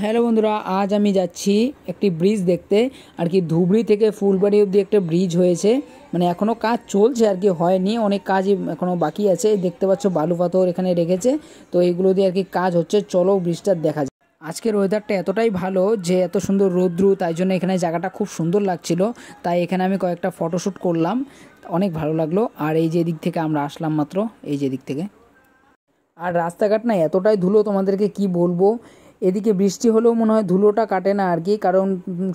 Hello বন্ধুরা, আজ আমি যাচ্ছি একটি ব্রিজ দেখতে আর কি। ধুবড়ি থেকে ফুলবাড়ি অবধি একটা ব্রিজ হয়েছে, মানে এখনও কাজ চলছে আর কি, হয়নি, অনেক কাজই এখনও বাকি আছে। দেখতে পাচ্ছ বালু পাথর এখানে রেখেছে, তো এইগুলো দিয়ে আর কি কাজ হচ্ছে। চলো ব্রিজটা দেখা যায়। আজকের ওয়েদারটা এতটাই ভালো যে এত সুন্দর রৌদ্রু, তাই জন্য এখানে জায়গাটা খুব সুন্দর লাগছিল, তাই এখানে আমি কয়েকটা ফটোশ্যুট করলাম, অনেক ভালো লাগলো। আর এই যে দিক থেকে আমরা আসলাম মাত্র, এই যে দিক থেকে। আর রাস্তাঘাট না এতটাই ধুলো, তোমাদেরকে কি বলবো। এদিকে বৃষ্টি হলেও মনে হয় ধুলোটা কাটে না আর কি, কারণ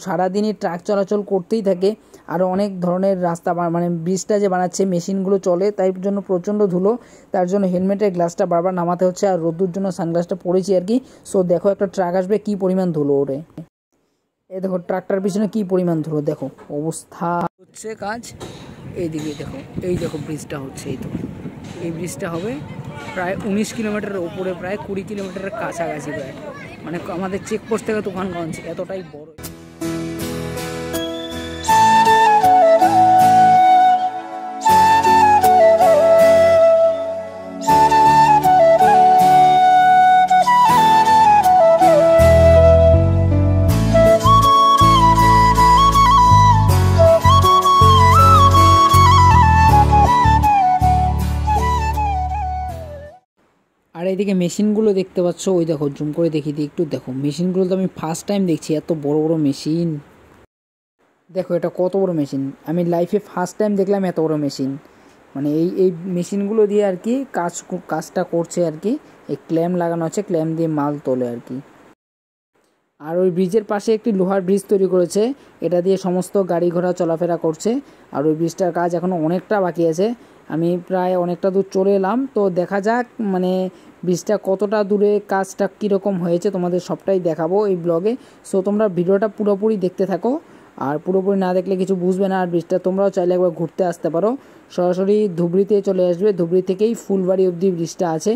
সারাদিনই ট্রাক চলাচল করতেই থাকে। আরও অনেক ধরনের রাস্তা মানে ব্রিজটা যে বানাচ্ছে মেশিনগুলো চলে, তাই জন্য প্রচণ্ড ধুলো। তার জন্য হেলমেটের গ্লাসটা বারবার নামাতে হচ্ছে, আর রোদ্দুর জন্য সানগ্লাসটা পরেছি আর কি। সো দেখো একটা ট্রাক আসবে, কি পরিমাণ ধুলো ওরে। এই দেখো ট্রাকটার পিছনে কি পরিমাণ ধুলো, দেখো অবস্থা। হচ্ছে কাজ, এইদিকে দেখো, এই দেখো ব্রিজটা হচ্ছে, এই তো এই ব্রিজটা হবে প্রায় 19 কিলোমিটারের ওপরে, প্রায় 20 কিলোমিটারের কাছাকাছি প্রায়, মানে আমাদের চেকপোস্ট থেকে তুফানগঞ্জ, এতটাই বড়। আর এইদিকে মেশিনগুলো দেখতে পাচ্ছ, ওই দেখো জুম করে দেখিয়ে দিই একটু, দেখো মেশিনগুলো তো আমি ফার্স্ট টাইম দেখছি, এত বড় বড় মেশিন। দেখো এটা কত বড় মেশিন, আমি লাইফে ফার্স্ট টাইম দেখলাম এত বড় মেশিন। মানে এই মেশিনগুলো দিয়ে আর কি কাজটা করছে আর কি। এই ক্ল্যাম্প লাগানো আছে, ক্ল্যাম্প দিয়ে মাল তোলে আর কি। আর ওই ব্রিজের পাশে একটি লোহার ব্রিজ তৈরি করেছে, এটা দিয়ে সমস্ত গাড়ি ঘোড়া চলাফেরা করছে। আর ওই ব্রিজটার কাজ এখনও অনেকটা বাকি আছে, আমি প্রায় অনেকটা দূর চলে এলাম। তো দেখা যাক মানে ব্রিজটা কতটা দূরে, কাজটা কীরকম হয়েছে, তোমাদের সবটাই দেখাবো এই ব্লগে। সো তোমরা ভিডিওটা পুরোপুরি দেখতে থাকো, আর পুরোপুরি না দেখলে কিছু বুঝবে না। আর ব্রিজটা তোমরাও চাইলে একবার ঘুরতে আসতে পারো, সরাসরি ধুবড়িতে চলে আসবে, ধুবড়ি থেকেই ফুলবাড়ি অবধি ব্রিজটা আছে।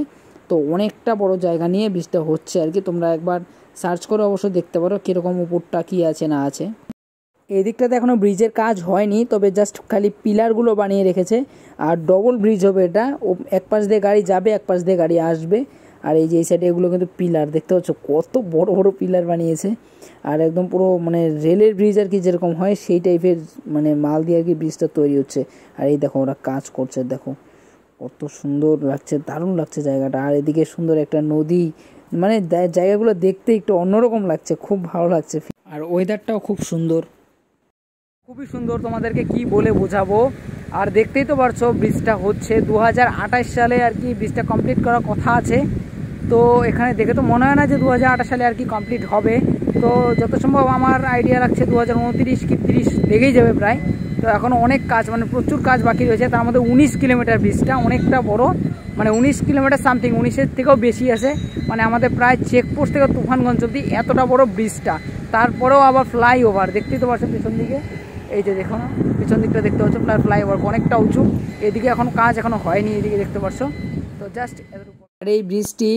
তো অনেকটা বড় জায়গা নিয়ে ব্রিজটা হচ্ছে আর কি, তোমরা একবার সার্চ করে অবশ্য দেখতে পারো কীরকম উপরটা কী আছে না আছে। এই দিকটাতে এখনও ব্রিজের কাজ হয়নি, তবে জাস্ট খালি পিলারগুলো বানিয়ে রেখেছে। আর ডবল ব্রিজ হবে এটা, এক পাশ দিয়ে গাড়ি যাবে, এক পাশ দিয়ে গাড়ি আসবে। আর এই যে এই সাইডে এগুলো কিন্তু পিলার, দেখতে পাচ্ছ কত বড় বড় পিলার বানিয়েছে। আর একদম পুরো মানে রেলের ব্রিজ আর কি যেরকম হয় সেই টাইপের, মানে মাল দিয়ে আর কি ব্রিজটা তৈরি হচ্ছে। আর এই দেখো ওরা কাজ করছে, দেখো কত সুন্দর লাগছে, দারুণ লাগছে জায়গাটা। আর এদিকে সুন্দর একটা নদী, মানে জায়গাগুলো দেখতে একটু অন্যরকম লাগছে, খুব ভালো লাগছে। আর ওয়েদারটাও খুব সুন্দর, খুবই সুন্দর, তোমাদেরকে কি বলে বোঝাবো। আর দেখতেই তো পারছো ব্রিজটা হচ্ছে 2028 সালে আর কি ব্রিজটা কমপ্লিট করার কথা আছে। তো এখানে দেখে তো মনে হয় না যে 2028 সালে আর কি কমপ্লিট হবে। তো যত সম্ভব আমার আইডিয়া লাগছে 2029 কি 30 লেগেই যাবে প্রায়। তো এখনও অনেক কাজ, মানে প্রচুর কাজ বাকি রয়েছে। তার মধ্যে 19 কিলোমিটার ব্রিজটা অনেকটা বড়, মানে 19 কিলোমিটার সামথিং, 19-এর থেকেও বেশি আছে। মানে আমাদের প্রায় চেকপোস্ট থেকে তুফানগঞ্জ অবধি এতটা বড় ব্রিজটা। তারপরেও আবার ফ্লাইওভার, দেখতেই তো পারছো পেছন দিকে, এই যে দেখো না পিছন দিকটা দেখতে পাচ্ছ, ফ্লাইওভার অনেকটা উঁচু। এদিকে এখন কাজ এখনও হয়নি, এদিকে দেখতে পাচ্ছ। তো জাস্ট আর এই ব্রিজটি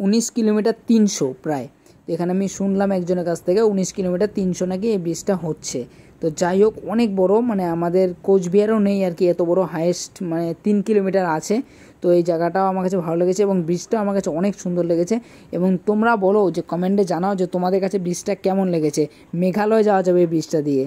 19 কিলোমিটার 300 প্রায়। তো এখানে আমি শুনলাম একজনের কাছ থেকে 19 কিলোমিটার 300 নাকি এই ব্রিজটা হচ্ছে। তো যাই হোক অনেক বড়, মানে আমাদের কোচবিহারও নেই আর কি এত বড়, হাইয়েস্ট মানে 3 কিলোমিটার আছে। তো এই জায়গাটাও আমার কাছে ভালো লেগেছে, এবং ব্রিজটাও আমার কাছে অনেক সুন্দর লেগেছে। এবং তোমরা বলো যে কমেন্টে জানাও যে তোমাদের কাছে ব্রিজটা কেমন লেগেছে। মেঘালয় যাওয়া যাবে এই ব্রিজটা দিয়ে।